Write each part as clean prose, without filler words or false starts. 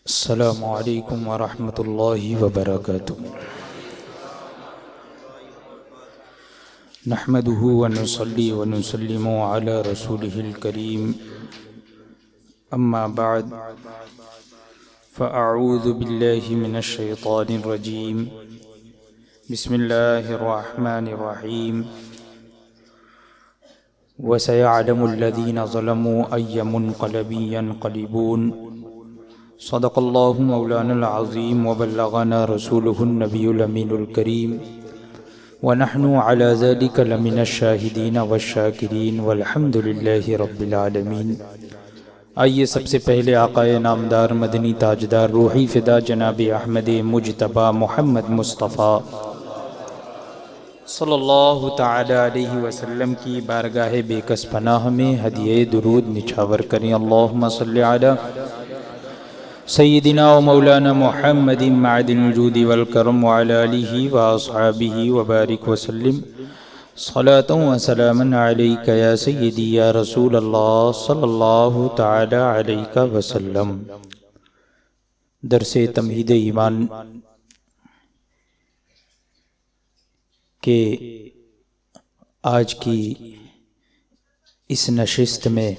السلام علیکم ورحمۃ اللہ وبرکاتہ۔ نحمده ونصلي ونسلم على رسوله الكريم، اما بعد فاعوذ باللہ من الشیطان الرجیم، بسم اللہ الرحمن الرحیم۔ وسيعلم الذين ظلموا أي منقلب ينقلبون۔ صدق اللہ مولانا العظیم وبلغنا رسوله النبی الامین الکریم، ونحن على ذلك لمن الشاہدین والشاکرین والحمد للہ رب العالمین۔ آئیے سب سے پہلے آقا نامدار مدنی تاجدار روحی فدا جناب احمد مجتبی محمد مصطفیٰ صلی اللہ تعالی علیہ وسلم کی بارگاہ بے کس پناہ میں ہدیہ درود نچھاور کریں۔ اللہم صلی علی سیدنا و مولانا محمد معدن الجود والکرم وعلی آلہ واصحابہ وبارک وسلم، صلاۃ و سلاما علیک یا سیدی یا رسول اللہ صلی اللہ تعالی علیہ وسلم۔ درس تمہید ایمان کہ آج کی اس نشست میں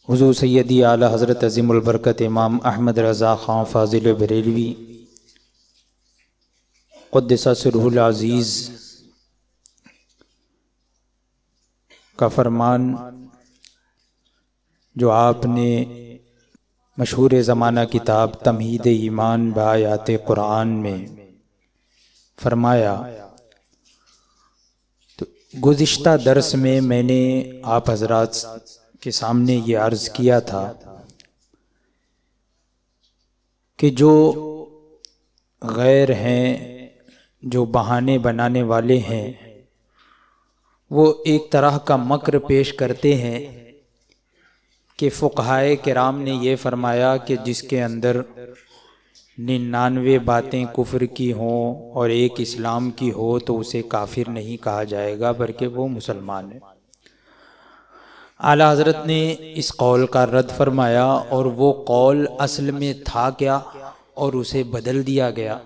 حضور سیدی اعلی حضرت عظیم البرکت امام احمد رضا خان فاضل بریلوی قدس سرہ العزیز کا فرمان جو آپ نے مشہور زمانہ کتاب تمہید ایمان بآیات قرآن میں فرمایا، تو گزشتہ درس میں نے آپ حضرات کے سامنے یہ عرض کیا تھا کہ جو غیر ہیں، جو بہانے بنانے والے ہیں، وہ ایک طرح کا مکر پیش کرتے ہیں کہ فقہائے کرام نے یہ فرمایا کہ جس کے اندر 99 باتیں کفر کی ہوں اور ایک اسلام کی ہو تو اسے کافر نہیں کہا جائے گا بلکہ وہ مسلمان ہے۔ اعلیٰ حضرت نے اس قول کا رد فرمایا، اور وہ قول اصل میں تھا کیا اور اسے بدل دیا گیا،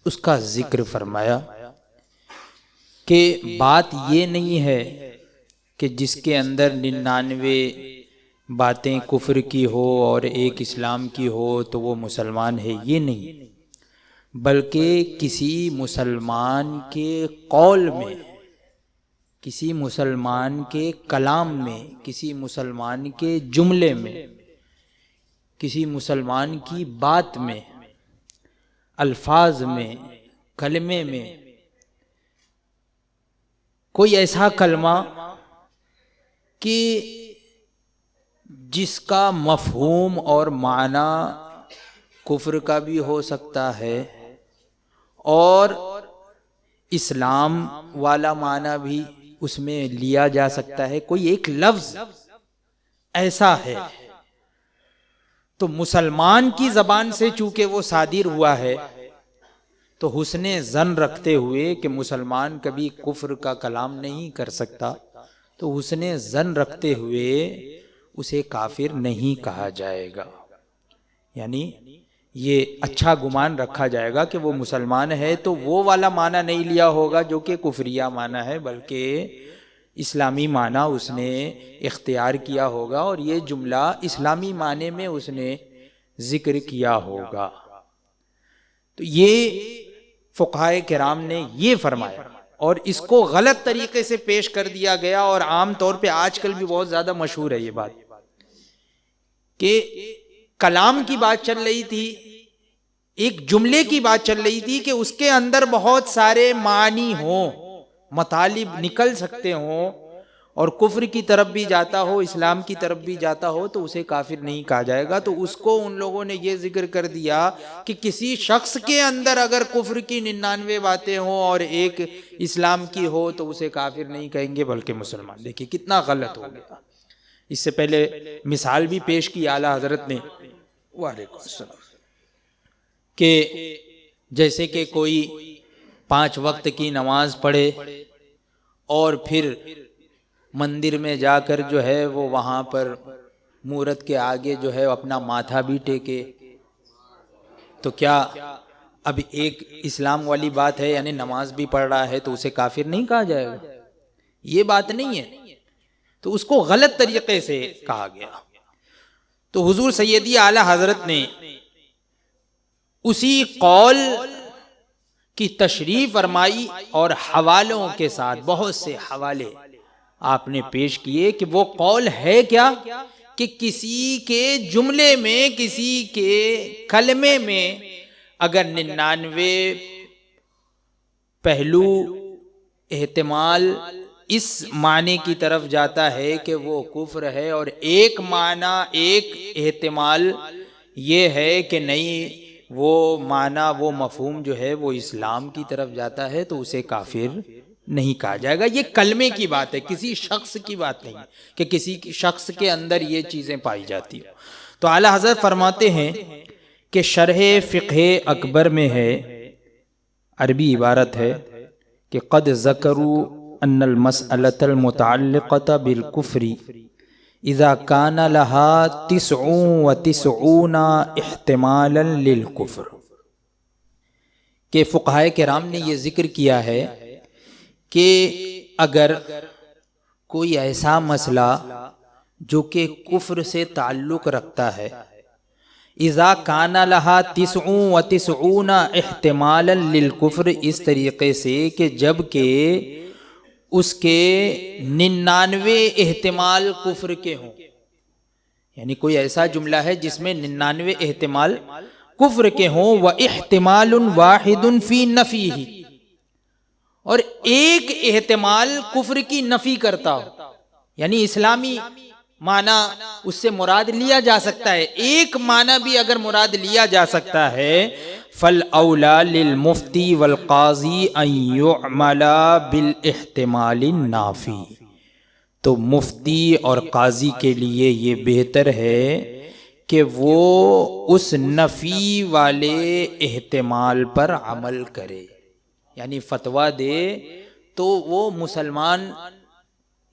اس کا ذکر فرمایا کہ بات یہ نہیں ہے کہ جس کے اندر 99 باتیں کفر کی ہو اور ایک اسلام کی ہو تو وہ مسلمان ہے، یہ نہیں، بلکہ کسی مسلمان کے قول میں، کسی مسلمان کے کلام میں، کسی مسلمان کے جملے میں، کسی مسلمان کی بات میں، الفاظ میں، کلمے میں کوئی ایسا کلمہ کہ جس کا مفہوم اور معنی کفر کا بھی ہو سکتا ہے اور اسلام والا معنی بھی اس میں لیا جا سکتا ہے، کوئی ایک لفظ ایسا ہے تو مسلمان کی زبان سے چونکہ وہ صادر ہوا ہے تو حسن ظن رکھتے ہوئے کہ مسلمان کبھی کفر کا کلام نہیں کر سکتا، تو حسن ظن رکھتے ہوئے اسے کافر نہیں کہا جائے گا، یعنی یہ اچھا گمان رکھا جائے گا کہ وہ مسلمان ہے تو وہ والا معنی نہیں لیا ہوگا جو کہ کفریہ معنی ہے، بلکہ اسلامی معنی اس نے اختیار کیا ہوگا اور یہ جملہ اسلامی معنی میں اس نے ذکر کیا ہوگا۔ تو یہ فقہائے کرام نے یہ فرمایا، اور اس کو غلط طریقے سے پیش کر دیا گیا، اور عام طور پہ آج کل بھی بہت زیادہ مشہور ہے یہ بات کہ کلام کی بات چل رہی تھی، ایک جملے کی بات چل رہی تھی کہ اس کے اندر بہت سارے معنی ہوں، مطالب نکل سکتے ہوں، اور کفر کی طرف بھی جاتا ہو، اسلام کی طرف بھی جاتا ہو تو اسے کافر نہیں کہا جائے گا۔ تو اس کو ان لوگوں نے یہ ذکر کر دیا کہ کسی شخص کے اندر اگر کفر کی 99 باتیں ہوں اور ایک اسلام کی ہو تو اسے کافر نہیں کہیں گے بلکہ مسلمان۔ دیکھیے کتنا غلط ہو گیا۔ اس سے پہلے مثال بھی پیش کی اعلیٰ حضرت نے، وعلیکم السلام، کہ جیسے کہ کوئی 5 وقت کی نماز پڑھے اور پھر مندر میں جا کر جو ہے وہ وہاں پر مورت کے آگے جو ہے اپنا ماتھا بھی ٹیکے، تو کیا اب ایک اسلام والی بات ہے، یعنی نماز بھی پڑھ رہا ہے تو اسے کافر نہیں کہا جائے گا؟ یہ بات نہیں ہے، تو اس کو غلط طریقے سے کہا گیا۔ تو حضور سیدی اعلی حضرت نے اسی قول کی تشریح فرمائی اور حوالوں کے ساتھ بہت سے حوالے آپ نے پیش کیے کہ وہ قول ہے کیا کہ کسی کے جملے میں، کسی کے کلمے میں اگر 99 پہلو احتمال اس معنی کی طرف جاتا ہے کہ وہ کفر ہے، اور ایک معنی، ایک احتمال یہ ہے کہ نہیں وہ معنی، وہ مفہوم جو ہے وہ اسلام کی طرف جاتا ہے، تو اسے کافر نہیں کہا جائے گا۔ یہ کلمے کی بات ہے، کسی شخص کی بات نہیں کہ کسی شخص کے اندر یہ چیزیں پائی جاتی ہیں۔ تو اعلی حضرت فرماتے ہیں کہ شرح فقہ اکبر میں ہے، عربی عبارت ہے کہ قد ذکروا ان المسألة المتعلقة بالکفر اذا كان لها 99 احتمالا للکفر، کہ فقہائے کرام نے یہ ذکر کیا ہے کہ اگر کوئی ایسا مسئلہ جو کہ کفر سے تعلق رکھتا ہے، اذا کان لها 99 احتمالا للکفر، اس طریقے سے کہ جب کہ اس کے 99 احتمال کفر کے ہوں، یعنی کوئی ایسا جملہ ہے جس میں 99 احتمال کفر کے ہوں، وَإِحْتِمَالٌ وَاحِدٌ فِي نَفِيهِ، اور ایک احتمال کفر کی نفی کرتا ہو، یعنی اسلامی معنی اس سے مراد لیا جا سکتا ہے، ایک معنی بھی اگر مراد لیا جا سکتا ہے، فَالْأَوْلَى لِلْمُفْتِي وَالْقَاضِي أَن يُعْمَلَ بِالْإِحْتِمَالِ النَّافِي، تو مفتی اور قاضی کے لیے یہ بہتر ہے کہ وہ اس نفی والے احتمال پر عمل کرے، یعنی فتویٰ دے تو وہ مسلمان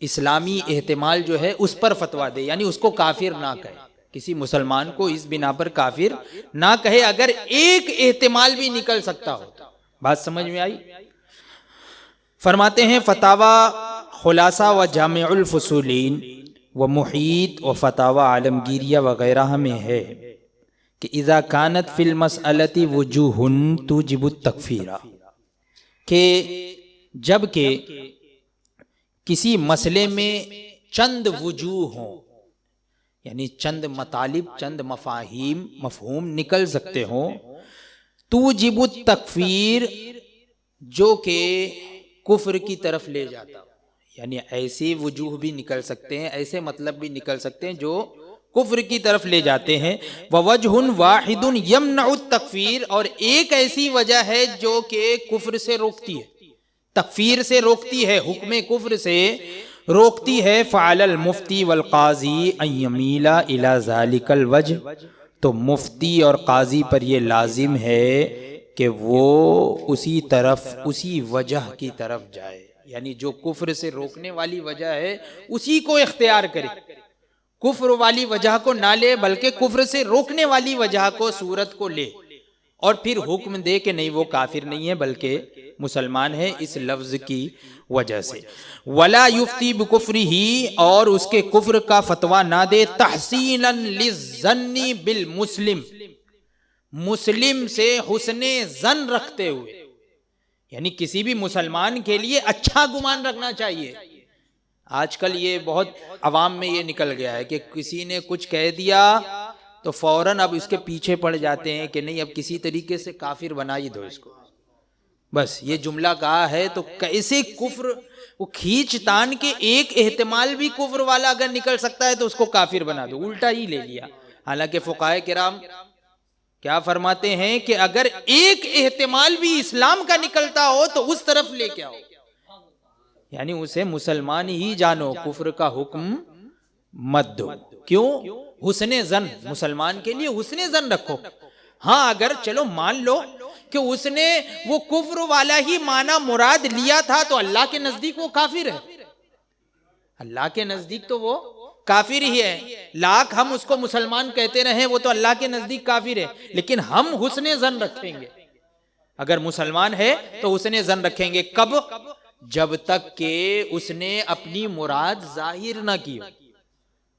اسلامی احتمال جو ہے اس پر فتویٰ دے، یعنی اس کو کافر نہ کہے، کسی مسلمان کو اس بنا پر کافر نہ کہے اگر ایک احتمال بھی نکل سکتا ہو۔ بات سمجھ میں آئی؟ فرماتے ہیں فتاوی خلاصہ و جامع الفصولین و محیط و فتاوی عالمگیریہ وغیرہ میں ہے کہ اذا کانت فی المسئلۃ وجوہ توجب التکفیر، کہ جب کہ کسی مسئلے میں چند وجوہ ہوں، یعنی چند مطالب، چند مفاہیم، مفہوم نکل سکتے ہوں، توجب التکفیر، جو کہ کفر کی طرف لے جاتا ہو، یعنی ایسے وجوہ بھی نکل سکتے ہیں، ایسے مطلب بھی نکل سکتے ہیں جو کفر کی طرف لے جاتے ہیں، وَوَجْهٌ وَاحِدٌ يَمْنَعُ التَّكْفِيرَ، اور ایک ایسی وجہ ہے جو کہ کفر سے روکتی ہے، تکفیر سے روکتی ہے، حکم کفر سے روکتی ہے، فَعَلَى الْمُفْتِي وَالْقَاضِي أَن يَمِيلَ إِلَى ذَلِكَ الْوَجْهِ، تو مفتی اور قاضی پر یہ لازم ہے کہ وہ اسی طرف، اسی وجہ کی طرف جائے، یعنی جو کفر سے روکنے والی وجہ ہے اسی کو اختیار کرے، کفر والی وجہ کو نہ لے بلکہ کفر سے روکنے والی وجہ کو، صورت کو لے، اور پھر حکم دے کہ نہیں وہ کافر نہیں ہے بلکہ مسلمان ہے اس لفظ کی وجہ سے۔ وَلَا يُفْتِي بِكُفْرِهِ، اور اس کے کفر کا فتویٰ نہ دے، تحسیناً للظن بالمسلم، مسلم سے حسن ظن رکھتے ہوئے، یعنی کسی بھی مسلمان کے لیے اچھا گمان رکھنا چاہیے۔ آج کل یہ بہت عوام میں یہ نکل گیا ہے کہ کسی نے کچھ کہہ دیا تو فوراً اب اس کے پیچھے پڑ جاتے ہیں کہ نہیں اب کسی طریقے سے کافر بنا ہی دو اس کو، بس یہ جملہ کہا ہے تو کیسے کفر، وہ کھینچ تان کے ایک احتمال بھی کفر والا اگر نکل سکتا ہے تو اس کو کافر بنا دو، الٹا ہی لے لیا۔ حالانکہ فقہائے کرام کیا فرماتے ہیں کہ اگر ایک احتمال بھی اسلام کا نکلتا ہو تو اس طرف لے کے آؤ، یعنی اسے مسلمان ہی جانو، کفر کا حکم مت دو۔ کیوں؟ حسن ظن، مسلمان کے لیے حسن ظن رکھو۔ ہاں اگر چلو مان لو کہ اس نے وہ کفر والا ہی معنی مراد لیا تھا تو اللہ کے نزدیک وہ کافر ہے، اللہ کے نزدیک تو وہ کافر ہی ہے، لاکھ ہم اس کو مسلمان کہتے رہیں وہ تو اللہ کے نزدیک کافر ہے، لیکن ہم حسن ظن رکھیں گے، اگر مسلمان ہے تو حسن ظن رکھیں گے۔ کب؟ جب تک کہ اس نے اپنی مراد ظاہر نہ کی۔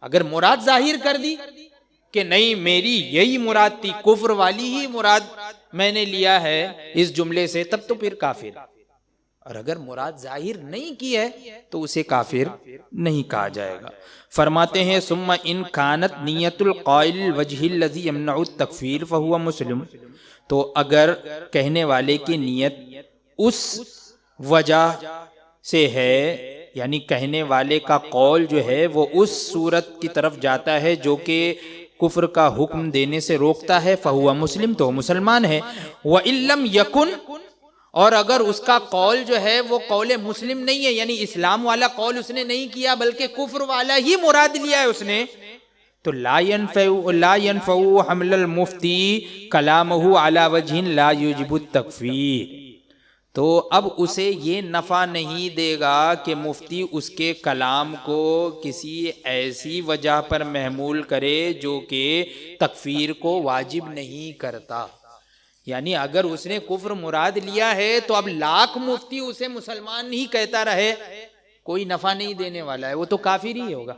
اگر مراد ظاہر کر دی کہ نہیں میری یہی مراد تھی، کفر والی ہی مراد میں نے لیا ہے اس جملے سے، تب تو پھر کافر۔ اور اگر مراد ظاہر نہیں کی ہے تو اسے کافر نہیں کہا جائے گا۔ فرماتے ہیں ثم ان کانت نیت القائل الوجہ الذی یمنع التکفیر فہو مسلم، تو اگر کہنے والے کی نیت اس وجہ سے ہے، یعنی کہنے والے کا قول جو ہے وہ اس صورت کی طرف جاتا ہے جو کہ کفر کا حکم دینے سے روکتا ہے، فہو مسلم، تو مسلمان ہے۔ وَإِن لَّمْ يَكُنْ، اور اگر اس کا قول جو ہے وہ قول مسلم نہیں ہے، یعنی اسلام والا قول اس نے نہیں کیا بلکہ کفر والا ہی مراد لیا ہے اس نے، تو لا ينفع حمل المفتی کلامہ علی وجہ لا یوجب التکفیر، تو اب اسے یہ نفع نہیں دے گا کہ مفتی اس کے کلام کو کسی ایسی وجہ پر محمول کرے جو کہ تکفیر کو واجب نہیں کرتا۔ یعنی اگر اس نے کفر مراد لیا ہے تو اب لاکھ مفتی اسے مسلمان ہی کہتا رہے، کوئی نفع نہیں دینے والا ہے، وہ تو کافر ہی ہوگا،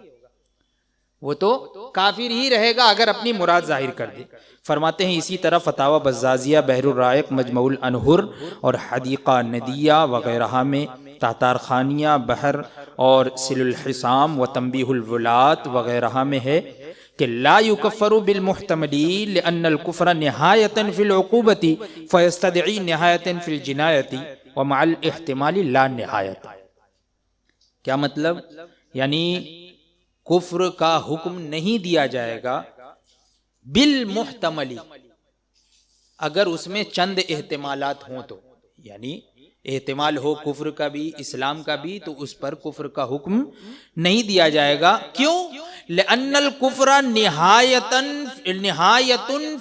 وہ تو کافر ہی رہے گا اگر اپنی مراد ظاہر کر دے۔ فرماتے ہیں اسی طرح فتاوی بزازیہ، بحر الرائق، مجمع الانہر اور حدیقہ ندیہ وغیرہ میں، تاتار خانیہ، بحر اور سل الحسام و تنبیہ الولات وغیرہ میں ہے کہ لا یکفر بالمحتمل لأن الکفر نہایۃ فی العقوبۃ فیستدعی نہایۃ فی الجنایۃ ومع الاحتمال لا نہایۃ۔ کیا مطلب؟ یعنی کفر کا حکم نہیں دیا جائے گا بالمحتمل، اگر اس میں چند احتمالات ہوں تو، یعنی احتمال ہو کفر کا بھی اسلام کا بھی، تو اس پر کفر کا حکم نہیں دیا جائے گا۔ کیوں؟ لأن الکفر نہایۃ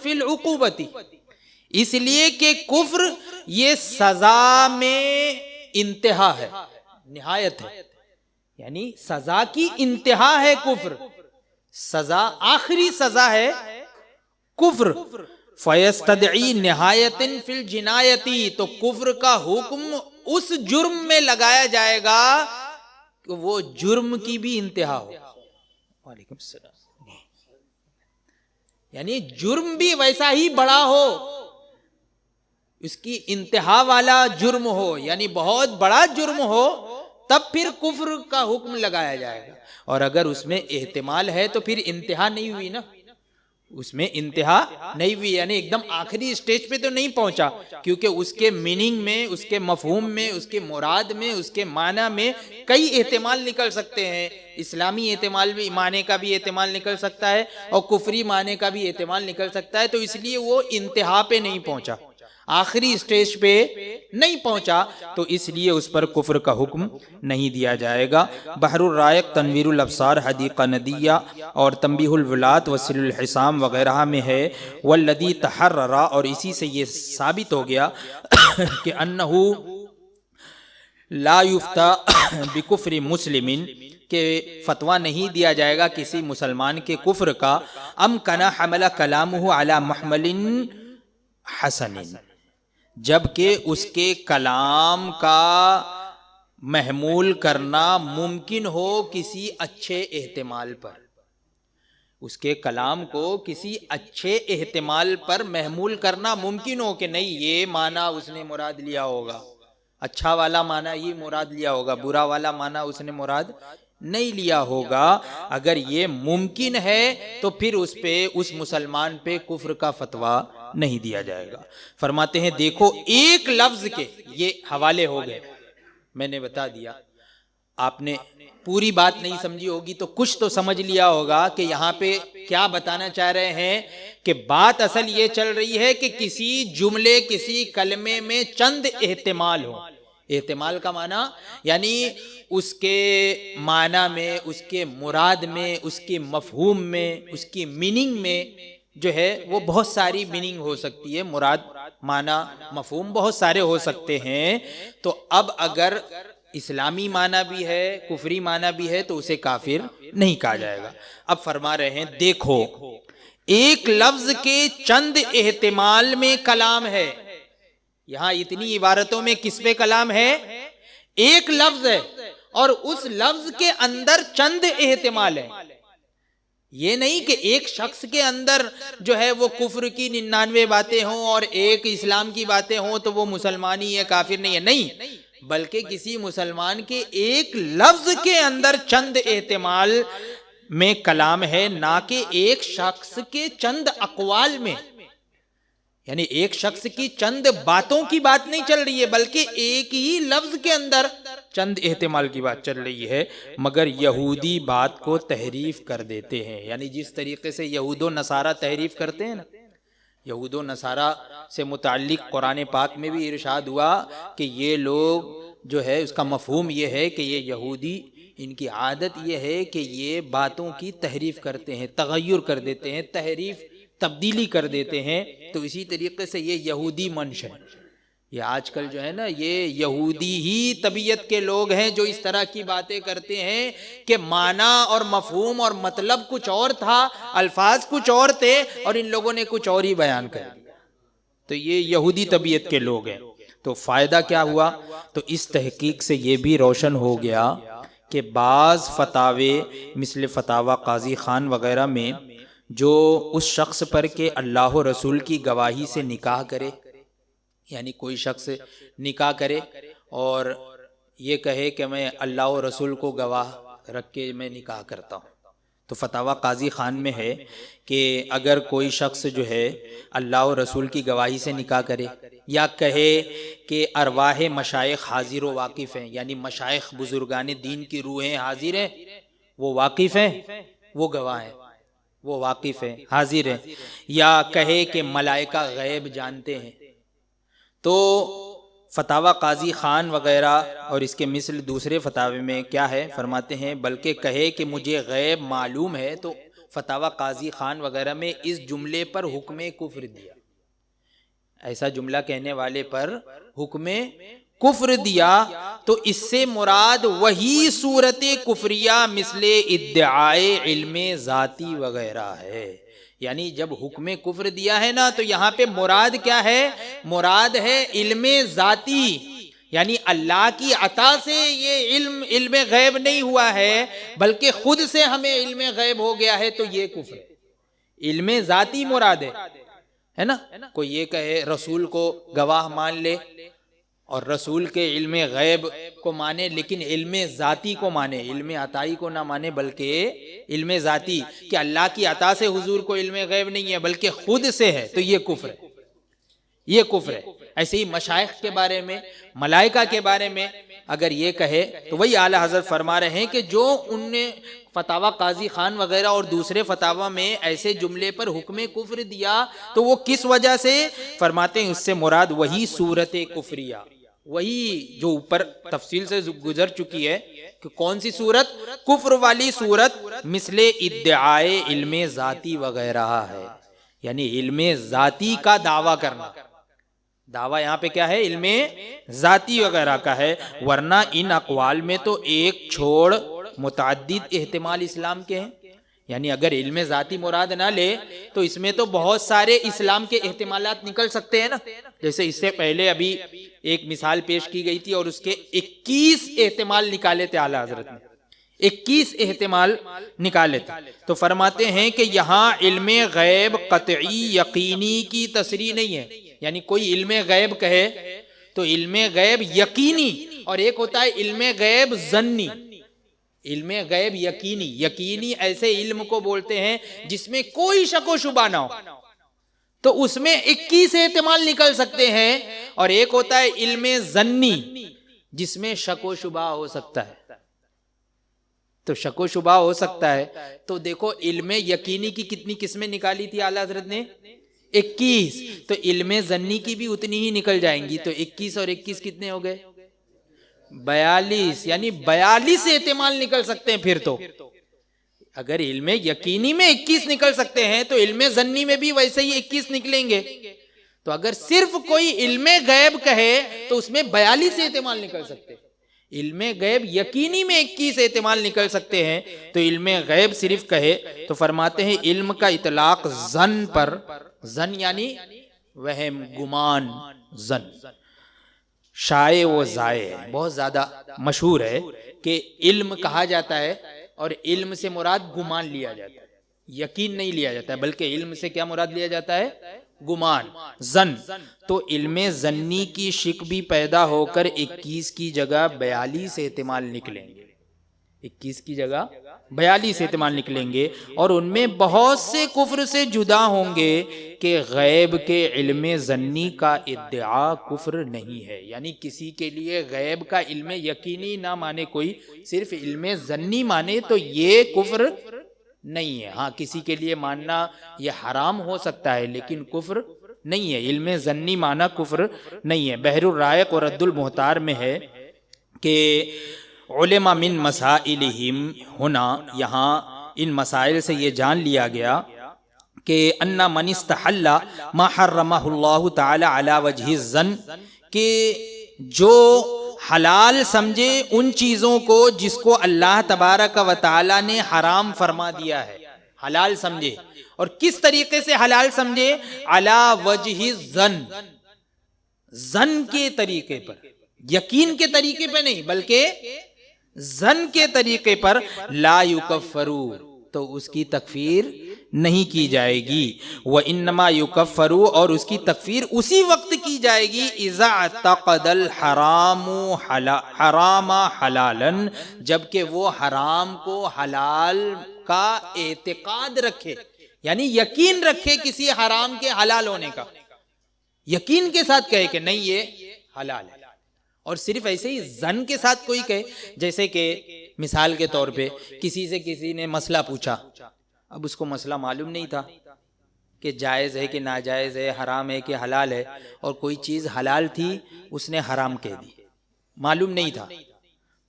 فی العقوبۃ، اس لیے کہ کفر یہ سزا میں انتہا ہے، نہایت ہے، یعنی سزا کی انتہا ہے کفر، سزا آخری سزا ہے کفر۔ فیستدعی نہایۃ فی الجنایۃ، تو کفر کا حکم اس جرم میں لگایا جائے گا کہ وہ جرم کی بھی انتہا ہو۔ وعلیکم السلام۔ یعنی جرم بھی ویسا ہی بڑا ہو، اس کی انتہا والا جرم ہو، یعنی بہت بڑا جرم ہو، تب پھر کفر کا حکم لگایا جائے گا۔ اور اگر اس میں احتمال ہے تو پھر انتہا نہیں ہوئی نا، اس میں انتہا نہیں ہوئی، یعنی ایک دم آخری سٹیج پہ تو نہیں پہنچا، کیونکہ اس کے میننگ میں، اس کے مفہوم میں، اس کے مراد میں، اس کے معنی میں کئی احتمال نکل سکتے ہیں۔ اسلامی احتمال بھی، معنی کا بھی احتمال نکل سکتا ہے اور کفری معنی کا بھی احتمال نکل سکتا ہے، تو اس لیے وہ انتہا پہ نہیں پہنچا، آخری سٹیج پہ نہیں پہنچا، تو اس لیے اس پر کفر کا حکم نہیں دیا جائے گا۔ بحر الرائق، تنویر الابصار، حدیقہ ندیہ اور تنبیہ الولات وسل الحسام وغیرہ میں ہے والذی تحرر، اور اسی سے یہ ثابت ہو گیا کہ انہو لا یفتیٰ بکفر مسلم، کہ فتویٰ نہیں دیا جائے گا کسی مسلمان کے کفر کا، امکن حمل کلامہ علی محمل حسن، جبکہ اس کے کلام کا محمول کرنا ممکن ہو کسی اچھے احتمال پر، اس کے کلام کو کسی اچھے احتمال پر محمول کرنا ممکن ہو کہ نہیں یہ معنی اس نے مراد لیا ہوگا، اچھا والا معنی یہ مراد لیا ہوگا، برا والا معنی اس نے مراد نہیں لیا ہوگا۔ اگر یہ ممکن ہے تو پھر اس پہ، اس مسلمان پہ کفر کا فتویٰ نہیں دیا جائے گا۔ فرماتے ہیں دیکھو ایک لفظ کے یہ حوالے ہو گئے، میں نے بتا دیا، آپ نے پوری بات نہیں سمجھی ہوگی تو کچھ تو سمجھ لیا ہوگا کہ یہاں پہ کیا بتانا چاہ رہے ہیں، کہ بات اصل یہ چل رہی ہے کہ کسی جملے، کسی کلمے میں چند احتمال ہو۔ احتمال کا معنی یعنی اس کے معنی میں، اس کے مراد میں، اس کے مفہوم میں، اس کی میننگ میں جو ہے وہ بہت ساری میننگ ہو سکتی ہے، مراد، معنی، مفہوم بہت سارے ہو سکتے ہیں۔ تو اب اگر اسلامی معنی بھی ہے کفری معنی بھی ہے تو اسے کافر نہیں کہا جائے گا۔ اب فرما رہے ہیں دیکھو ایک لفظ کے چند احتمال میں کلام ہے، یہاں اتنی عبارتوں میں کس پہ کلام ہے؟ ایک لفظ ہے اور اس لفظ کے اندر چند احتمال ہیں، یہ نہیں کہ ایک شخص کے اندر جو ہے وہ کفر کی 99 باتیں ہوں اور ایک اسلام کی باتیں ہوں تو وہ مسلمان ہی ہے کافر نہیں ہے، نہیں، بلکہ کسی مسلمان کے ایک لفظ کے اندر چند احتمال میں کلام ہے، نہ کہ ایک شخص کے چند اقوال میں، یعنی ایک شخص کی چند باتوں کی بات نہیں چل رہی ہے بلکہ ایک ہی لفظ کے اندر چند احتمال کی بات چل رہی ہے۔ مگر یہودی بات کو تحریف کر دیتے ہیں، یعنی جس طریقے سے یہود و نصارہ تحریف کرتے ہیں نا، یہود و نصارہ سے متعلق قرآن پاک میں بھی ارشاد ہوا کہ یہ لوگ جو ہے اس کا مفہوم یہ ہے کہ یہ یہودی ان کی عادت یہ ہے کہ یہ باتوں کی تحریف کرتے ہیں، تغیر کر دیتے ہیں، تحریف تبدیلی کر دیتے ہیں، تو اسی طریقے سے یہ یہودی منش ہے۔ یہ آج کل جو ہے نا یہ یہودی ہی طبیعت کے لوگ ہیں جو اس طرح کی باتیں کرتے ہیں کہ معنی اور مفہوم اور مطلب کچھ اور تھا، الفاظ کچھ اور تھے اور ان لوگوں نے کچھ اور ہی بیان کر دیا، تو یہ یہودی طبیعت کے لوگ ہیں۔ تو فائدہ کیا ہوا؟ تو اس تحقیق سے یہ بھی روشن ہو گیا کہ بعض فتاوے مثل فتاوی قاضی خان وغیرہ میں جو اس شخص پر کہ اللہ و رسول کی گواہی سے نکاح کرے، یعنی کوئی شخص نکاح کرے اور یہ کہے کہ میں اللہ و رسول کو گواہ رکھ کے میں نکاح کرتا ہوں، تو فتاوی قاضی خان میں ہے کہ اگر کوئی شخص جو ہے اللہ و رسول کی گواہی سے نکاح کرے یا کہے کہ ارواح مشائخ حاضر و واقف ہیں، یعنی مشائخ بزرگان دین کی روحیں حاضر ہیں، وہ واقف ہیں، وہ گواہ ہیں، وہ واقف ہیں، حاضر ہیں، یا کہے کہ ملائکہ غیب جانتے ہیں، تو فتاوی قاضی خان وغیرہ اور اس کے مثل دوسرے فتاوے میں کیا ہے فرماتے ہیں بلکہ کہے کہ مجھے غیب معلوم ہے، تو فتاوی قاضی خان وغیرہ میں اس جملے پر حکم کفر دیا، ایسا جملہ کہنے والے پر حکم کفر دیا، تو اس سے مراد وہی صورت کفریہ مثل ادعائے علم ذاتی وغیرہ ہے، یعنی جب حکم کفر دیا ہے نا تو یہاں پہ مراد کیا ہے؟ مراد ہے علم ذاتی، یعنی اللہ کی عطا سے یہ علم غیب نہیں ہوا ہے بلکہ خود سے ہمیں علم غیب ہو گیا ہے، تو یہ کفر ہے، علم ذاتی مراد ہے نا۔ کوئی یہ کہے رسول کو گواہ مان لے اور رسول کے علم غیب کو مانے لیکن علم ذاتی کو مانے، علم عطائی کو نہ مانے بلکہ علم ذاتی، کہ اللہ کی عطا سے حضور کو علم غیب نہیں ہے بلکہ خود سے ہے، تو یہ کفر ہے، یہ کفر ہے۔ ایسے ہی مشائخ کے بارے میں، ملائکہ کے بارے میں اگر یہ کہے تو وہی اعلی حضرت فرما رہے ہیں کہ جو ان نے فتاوی قاضی خان وغیرہ اور دوسرے فتاوی میں ایسے جملے پر حکم کفر دیا تو وہ کس وجہ سے؟ فرماتے ہیں اس سے مراد وہی صورت کفریہ، وہی جو اوپر تفصیل سے گزر چکی ہے کہ کون سی صورت؟ کفر والی صورت مثل ادعائے علم ذاتی وغیرہ ہے، یعنی علم ذاتی کا دعویٰ کرنا، دعویٰ یہاں پہ کیا ہے؟ علم ذاتی وغیرہ کا ہے، ورنہ ان اقوال میں تو ایک چھوڑ متعدد احتمال اسلام کے ہیں، یعنی اگر علم ذاتی مراد نہ لے تو اس میں تو بہت سارے اسلام کے احتمالات نکل سکتے ہیں نا، جیسے اس سے پہلے ابھی ایک مثال پیش کی گئی تھی اور اس کے 21 احتمال نکالے تھے اعلیٰ حضرت نے، 21 احتمال نکالے تھے، تو فرماتے ہیں کہ یہاں علم غیب قطعی یقینی کی تصریح نہیں ہے، یعنی کوئی علم غیب کہے تو علم غیب یقینی، اور ایک ہوتا ہے علم غیب ظنی، علم غیب یقینی، یقینی ایسے علم کو بولتے ہیں جس میں کوئی شک و شبہ نہ ہو، تو اس میں 21 احتمال نکل سکتے ہیں، اور ایک ہوتا ہے علم ظنی جس میں شک و شبہ ہو سکتا ہے، تو شک و شبہ ہو سکتا ہے، تو دیکھو علم یقینی کی کتنی قسمیں نکالی تھی اعلیٰ حضرت نے؟ 21، تو علم ظنی کی بھی اتنی ہی نکل جائیں گی، تو 21 اور 21 کتنے ہو گئے؟ 42، یعنی 42 احتمال نکل سکتے ہیں۔ پھر تو اگر علم یقینی میں 21 نکل سکتے ہیں تو علم ظنی میں بھی ویسے ہی 21 نکلیں گے، تو اگر صرف کوئی علم غیب کہے تو اس میں 42 احتمال نکل سکتے ہیں، علم غیب یقینی میں 21 احتمال نکل سکتے ہیں، تو علم غیب صرف کہے تو فرماتے ہیں علم کا اطلاق ظن پر، ظن یعنی وہم، گمان، ظن شائع و زائع ہے، بہت زیادہ مشہور ہے کہ علم کہا جاتا ہے اور علم سے مراد گمان لیا جاتا ہے، یقین نہیں لیا جاتا ہے، بلکہ علم سے کیا مراد لیا جاتا ہے؟ گمان، ظن۔ تو علم ظنی کی شک بھی پیدا ہو کر 21 کی جگہ 42 احتمال نکلیں گے، 21 کی جگہ 42 احتمال نکلیں گے، اور ان میں بہت سے کفر سے جدا ہوں گے کہ غیب کے علم ظنی کا ادعا کفر نہیں ہے، یعنی کسی کے لیے غیب کا علم یقینی نہ مانے کوئی، صرف علم ظنی مانے تو یہ کفر نہیں ہے۔ ہاں کسی کے لیے ماننا یہ حرام ہو سکتا ہے لیکن کفر نہیں ہے، علم ظنی مانا کفر نہیں ہے۔ بحر الرائق اور رد المحتار میں ہے کہ علماء من مسائلہم، ہونا یہاں ان مسائل سے یہ جان لیا گیا کہ ان من استحل ما حرمہ اللہ تعالی علی وجہ الظن، کہ جو حلال سمجھے ان چیزوں کو جس کو اللہ تبارک و تعالی نے حرام فرما دیا ہے، حلال سمجھے، اور کس طریقے سے حلال سمجھے؟ علی وجہ الظن، ظن کے طریقے پر، یقین کے طریقے پہ نہیں بلکہ ظن کے طریقے پر، لا یکفرو، تو اس کی تکفیر نہیں کی جائے گی، وَإِنَّمَا يُكَفَّرُ، اور اس کی تکفیر اسی وقت کی جائے گی، اِذَا اعْتَقَدَ الْحَرَامُ حَرَامَ حَلَالًا، جبکہ وہ حرام کو حلال کا اعتقاد رکھے، یعنی یقین رکھے کسی حرام کے حلال ہونے کا، یقین کے ساتھ کہے کہ نہیں یہ حلال ہے۔ اور صرف ایسے ہی ظن کے ساتھ کوئی کہے، جیسے کہ مثال کے طور پہ کسی سے کسی نے مسئلہ پوچھا، اب اس کو مسئلہ معلوم نہیں تھا کہ جائز ہے کہ ناجائز ہے، حرام ہے کہ حلال ہے، اور کوئی چیز حلال تھی اس نے حرام کہہ دی، معلوم نہیں تھا،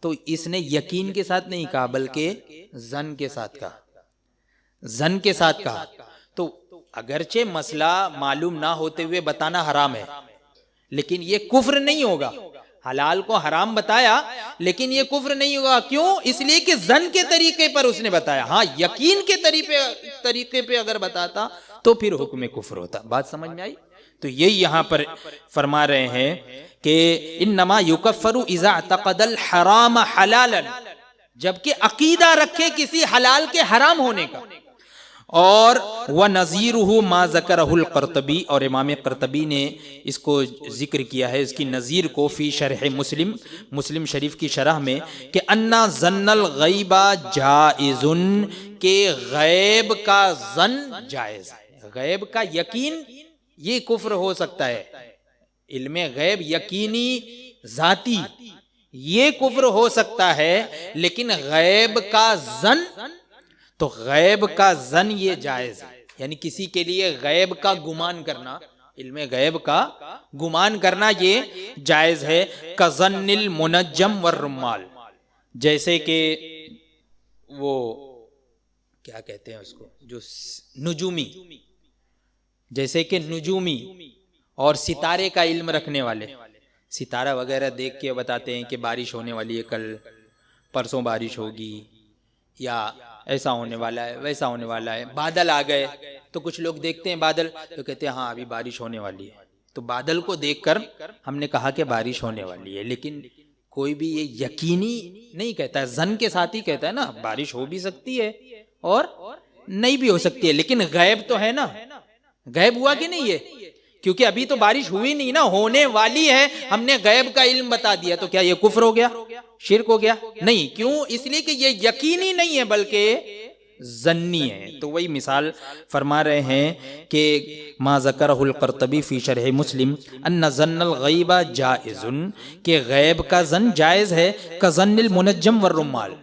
تو اس نے یقین کے ساتھ نہیں کہا بلکہ ظن کے ساتھ کہا، ظن کے ساتھ کہا۔ تو اگرچہ مسئلہ معلوم نہ ہوتے ہوئے بتانا حرام ہے لیکن یہ کفر نہیں ہوگا، حلال کو حرام بتایا لیکن یہ کفر نہیں ہوگا، کیوں؟ اس لیے کہ ظن کے طریقے پر اس نے بتایا، ہاں یقین کے طریقے پہ اگر بتاتا تو پھر حکم کفر ہوتا۔ بات سمجھ میں آئی؟ تو یہی یہاں پر فرما رہے ہیں کہ انما یکفر اذا اعتقد الحرام حلالا، جبکہ عقیدہ رکھے کسی حلال کے حرام ہونے کا۔ اور وَنَظِيرُهُ مَا ذَكَرَهُ الْقَرْطَبِي، اور امام قرطبی نے اس کو ذکر کیا ہے، اس کی نظیر کو فی شرح مسلم، مسلم شریف کی شرح میں، کہ اَنَّ ظَنَّ الْغَيْبَ جَائِزٌ، کہ غیب کا ظن جائز ہے، غیب کا یقین یہ کفر ہو سکتا ہے، علم غیب یقینی ذاتی یہ کفر ہو سکتا ہے، لیکن غیب کا ظن، تو غیب کا ظن یہ جائز ہے، یعنی کسی کے لیے غیب کا گمان کرنا، علم غیب کا گمان کرنا یہ جائز ہے۔ کظن المنجم والرمال، جیسے کہ وہ کیا کہتے ہیں اس کو، جو نجومی، جیسے کہ نجومی اور ستارے کا علم رکھنے والے، ستارہ وغیرہ دیکھ کے بتاتے ہیں کہ بارش ہونے والی ہے، کل پرسوں بارش ہوگی، یا ایسا ہونے والا ہے، ویسا ہونے والا ہے، بادل آ گئے تو کچھ لوگ دیکھتے ہیں بادل تو کہتے ہیں ہاں ابھی بارش ہونے والی ہے، تو بادل کو دیکھ کر ہم نے کہا کہ بارش ہونے والی ہے، لیکن کوئی بھی یہ یقینی نہیں کہتا ہے، ظن کے ساتھ ہی کہتا ہے نا، بارش ہو بھی سکتی ہے اور نہیں بھی ہو سکتی ہے، لیکن غیب تو ہے نا، غیب ہوا کہ نہیں ہے، کیونکہ ابھی تو بارش ہوئی نہیں نا، ہونے والی ہے، ہم نے غیب کا علم بتا دیا، تو کیا یہ کفر ہو گیا، شرک ہو گیا؟ نہیں، کیوں؟ اس لیے کہ یہ یقینی نہیں ہے بلکہ ظنی ہے۔ تو وہی مثال فرما رہے ہیں کہ ما ذکرہ القرطبی فی شرح مسلم ان ظن الغیب جائز، کہ غیب کا ظن جائز ہے، کظن المنجم والرمال،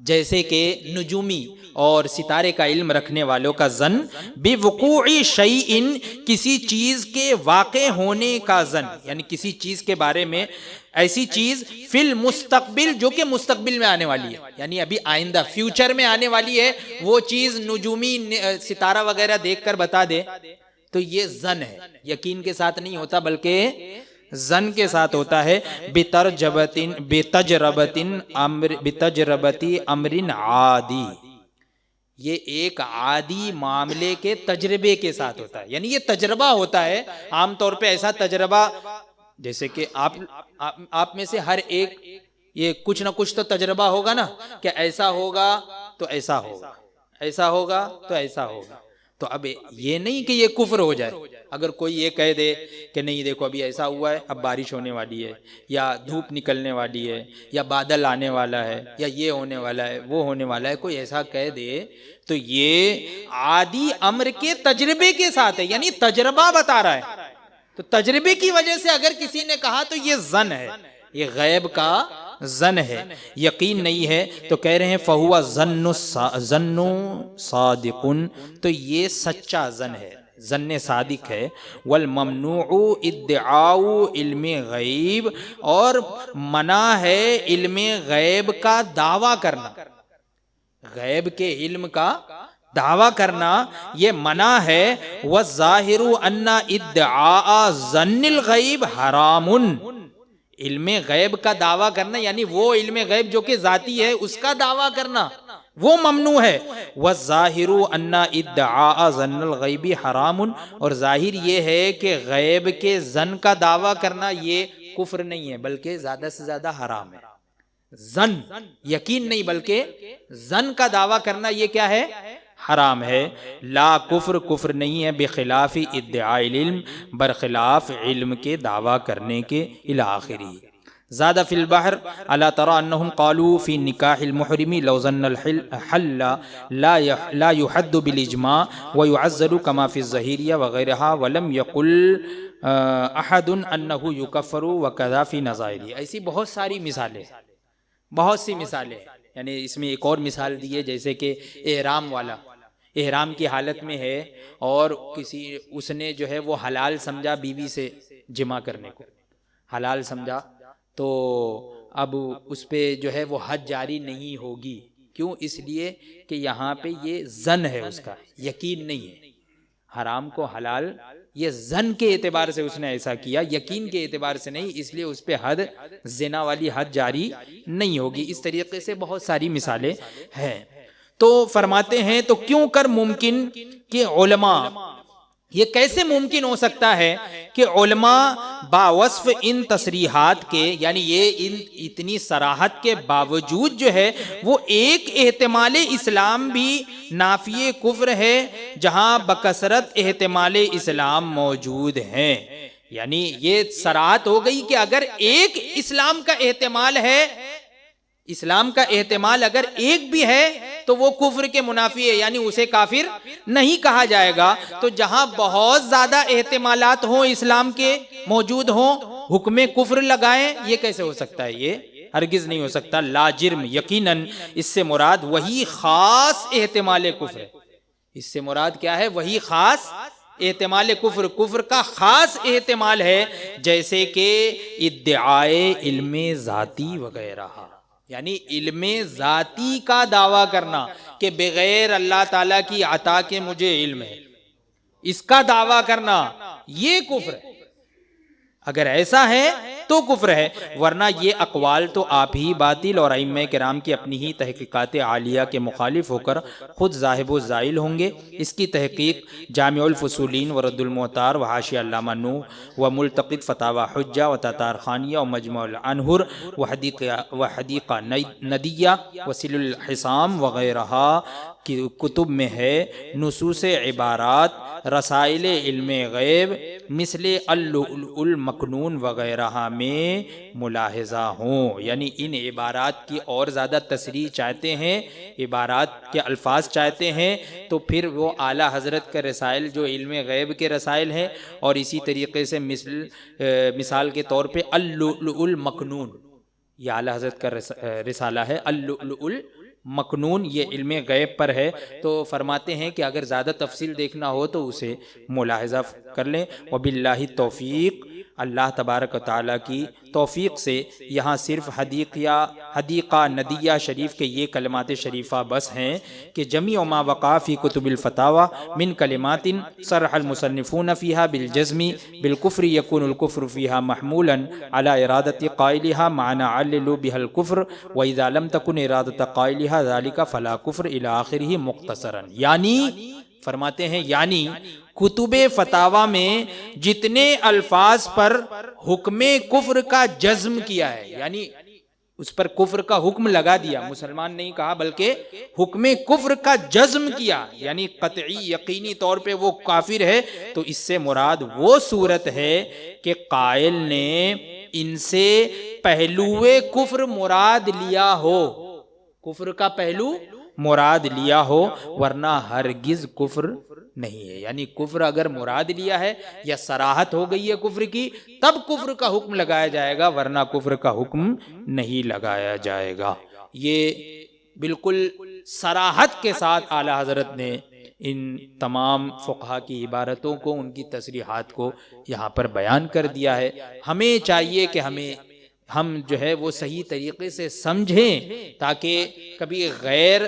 جیسے کہ نجومی اور ستارے کا علم رکھنے والوں کا ظن، بوقوع شیء، کسی چیز کے واقع ہونے کا ظن، یعنی کسی چیز کے بارے میں ایسی چیز فی المستقبل جو کہ مستقبل میں آنے والی ہے، یعنی ابھی آئندہ فیوچر میں آنے والی ہے، وہ چیز نجومی ستارہ وغیرہ دیکھ کر بتا دے تو یہ ظن ہے، یقین کے ساتھ نہیں ہوتا بلکہ زن کے ساتھ ہوتا ہے، بتجربتی امرن عادی، یہ ایک عادی معاملے کے تجربے کے ساتھ ہوتا ہے، یعنی یہ تجربہ ہوتا ہے عام طور پہ ایسا تجربہ، جیسے کہ آپ میں سے ہر ایک یہ کچھ نہ کچھ تو تجربہ ہوگا نا، کہ ایسا ہوگا تو ایسا ہوگا، ایسا ہوگا تو ایسا ہوگا. تو اب یہ نہیں کہ یہ کفر ہو جائے اگر کوئی یہ کہہ دے کہ نہیں دیکھو ابھی ایسا ہوا ہے، اب بارش ہونے والی ہے، یا دھوپ نکلنے والی ہے، یا بادل آنے والا ہے، یا یہ ہونے والا ہے، وہ ہونے والا ہے، کوئی ایسا کہہ دے تو یہ عادی امر کے تجربے کے ساتھ ہے، یعنی تجربہ بتا رہا ہے. تو تجربے کی وجہ سے اگر کسی نے کہا تو یہ ظن ہے، یہ غیب کا ظن ہے، یقین نہیں ہے. تو کہہ رہے ہیں فہو ظن صادق، تو یہ سچا ظن ہے، ظن صادق ہے. والممنوع ادعاء علم غیب، اور منع ہے علم غیب کا دعویٰ کرنا، غیب کے علم کا دعویٰ کرنا یہ منع ہے. والظاہر ان ادعاء ظن الغیب حرام، علم غیب کا دعویٰ کرنا یعنی وہ علم غیب جو کہ ذاتی ہے اس کا دعویٰ کرنا وہ ممنوع ہے. والظاہر ان ادعاء ظن الغیب حرام، اور ظاہر یہ ہے کہ غیب کے ظن کا دعویٰ کرنا یہ کفر نہیں ہے بلکہ زیادہ سے زیادہ حرام ہے. ظن یقین نہیں بلکہ ظن کا دعویٰ کرنا یہ کیا ہے؟ حرام ہے. لا کفر، کفر نہیں ہے، بخلاف ادعاء العلم، برخلاف علم کے دعویٰ کرنے کے الی آخری. زاد فی البحر الا تری انہم قالوا فی نکاح المحرم لو ظن الحل لا يحد بالاجماع ويعزل كما في الظہیریہ وغیرها ولم يقل احد انه يكفر وكذا في نظائر. ایسی بہت ساری مثالیں، بہت سی مثالیں، یعنی اس میں ایک اور مثال دی ہے جیسے کہ احرام والا، احرام کی حالت میں ہے اور اس نے جو ہے وہ حلال سمجھا بیوی سے جمع کرنے کو، حلال سمجھا، تو اب اس پہ جو ہے وہ حج جاری نہیں ہوگی. کیوں؟ اس لیے کہ یہاں پہ یہ ظن ہے، اس کا یقین نہیں ہے. حرام کو حلال یہ ظن کے اعتبار سے اس نے ایسا کیا، یقین کے اعتبار سے نہیں، اس لیے اس پہ حد زنا والی حد جاری نہیں ہوگی. اس طریقے سے بہت ساری مثالیں ہیں. تو فرماتے ہیں تو کیوں کر ممکن کہ علماء، یہ کیسے ممکن ہو سکتا ہے کہ علماء باوصف ان تصریحات کے، یعنی یہ اتنی صراحت کے باوجود جو ہے وہ ایک احتمال اسلام بھی نافی کفر ہے جہاں بکثرت احتمال اسلام موجود ہیں. یعنی یہ صراحت ہو گئی کہ اگر ایک اسلام کا احتمال ہے، اسلام کا احتمال اگر ایک بھی ہے تو وہ کفر کے منافی ہے، یعنی اسے کافر نہیں کہا جائے گا. تو جہاں بہت زیادہ احتمالات ہوں اسلام کے موجود ہوں، حکم کفر لگائیں، یہ کیسے ہو سکتا ہے؟ یہ ہرگز نہیں ہو سکتا. لا جرم، یقیناً اس سے مراد وہی خاص احتمال کفر ہے. اس سے مراد کیا ہے؟ وہی خاص احتمال کفر، کفر کا خاص احتمال ہے، جیسے کہ ادعائے علم ذاتی وغیرہ، یعنی علم ذاتی کا دعویٰ کرنا کہ بغیر اللہ تعالیٰ کی عطا کے مجھے علم ہے، اس کا دعویٰ کرنا یہ کفر ہے. اگر ایسا ہے تو کفر ہے، ورنہ یہ اقوال تو آپ ہی باطل اور ائمہ کرام کی اپنی ہی تحقیقات عالیہ کے مخالف ہو کر خود ذاہب و زائل ہوں گے. اس کی تحقیق جامع الفصولین و رد المعتار و حاشیہ علامہ نوح و ملتقط فتاوی حجہ و تتار خانیہ و مجمع الانہر و حدیقہ ندیہ و سل الحسام وغیرہ کی کتب میں ہے. نصوص عبارات رسائل علم غیب مثل اللؤلؤ المکنون وغیرہ میں ملاحظہ ہوں. یعنی ان عبارات کی اور زیادہ تصریح چاہتے ہیں، عبارات کے الفاظ چاہتے ہیں، تو پھر وہ اعلیٰ حضرت کے رسائل جو علم غیب کے رسائل ہیں، اور اسی طریقے سے مثال کے طور پہ اللؤلؤ المکنون، یہ اعلیٰ حضرت کا رسالہ ہے اللؤلؤ مکنون، یہ علم غیب پر ہے. تو فرماتے ہیں کہ اگر زیادہ تفصیل دیکھنا ہو تو اسے ملاحظہ کر لیں. وباللہ التوفیق. اللہ تبارک و تعالیٰ کی توفیق سے یہاں صرف حدیقہ ندیہ شریف کے یہ کلمات شریفہ بس ہیں کہ جمیع ما وقع فی کتب الفتاوی من کلمات صرح المصنفون فیہا بالجزم بالکفر یکون الکفر فیہا محمولا علی ارادت قائلها مع نعلل بها الکفر واذا لم تکن ارادت قائلها ذلك فلا کفر الی آخرہ مختصرا. یعنی فرماتے ہیں یعنی کتب فتاوی میں جتنے الفاظ پر حکم کفر کا جزم کیا ہے، یعنی اس پر کفر کا حکم لگا دیا، مسلمان نہیں کہا بلکہ حکم کفر کا جزم کیا، یعنی قطعی یقینی طور پہ وہ کافر ہے، تو اس سے مراد وہ صورت ہے کہ قائل نے ان سے پہلو کفر مراد لیا ہو، کفر کا پہلو مراد لیا ہو، ورنہ ہرگز کفر نہیں ہے. یعنی کفر اگر مراد لیا ہے یا صراحت ہو گئی ہے کفر کی، تب کفر کا حکم لگایا جائے گا، ورنہ کفر کا حکم نہیں لگایا جائے گا. یہ بالکل صراحت کے ساتھ اعلیٰ حضرت نے ان تمام فقہا کی عبارتوں کو، ان کی تصریحات کو یہاں پر بیان کر دیا ہے. ہمیں چاہیے کہ ہم جو ہے وہ صحیح طریقے سے سمجھیں، تاکہ کبھی غیر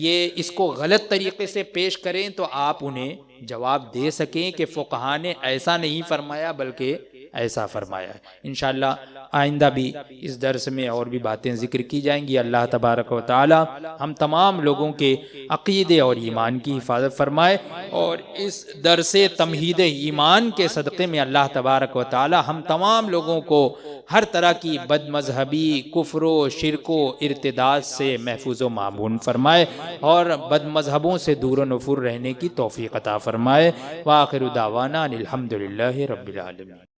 یہ اس کو غلط طریقے سے پیش کریں تو آپ انہیں جواب دے سکیں کہ فقہا نے ایسا نہیں فرمایا بلکہ ایسا فرمایا ہے. انشاءاللہ آئندہ بھی اس درس میں اور بھی باتیں ذکر کی جائیں گی. اللہ تبارک و تعالی ہم تمام لوگوں کے عقیدے اور ایمان کی حفاظت فرمائے، اور اس درس تمہید ایمان کے صدقے میں اللہ تبارک و تعالی ہم تمام لوگوں کو ہر طرح کی بد مذہبی، کفر و شرک و ارتداد سے محفوظ و معمون فرمائے، اور بد مذہبوں سے دور و نفور رہنے کی توفیق عطا فرمائے. وآخر دعوانا الحمدللہ رب العالمین.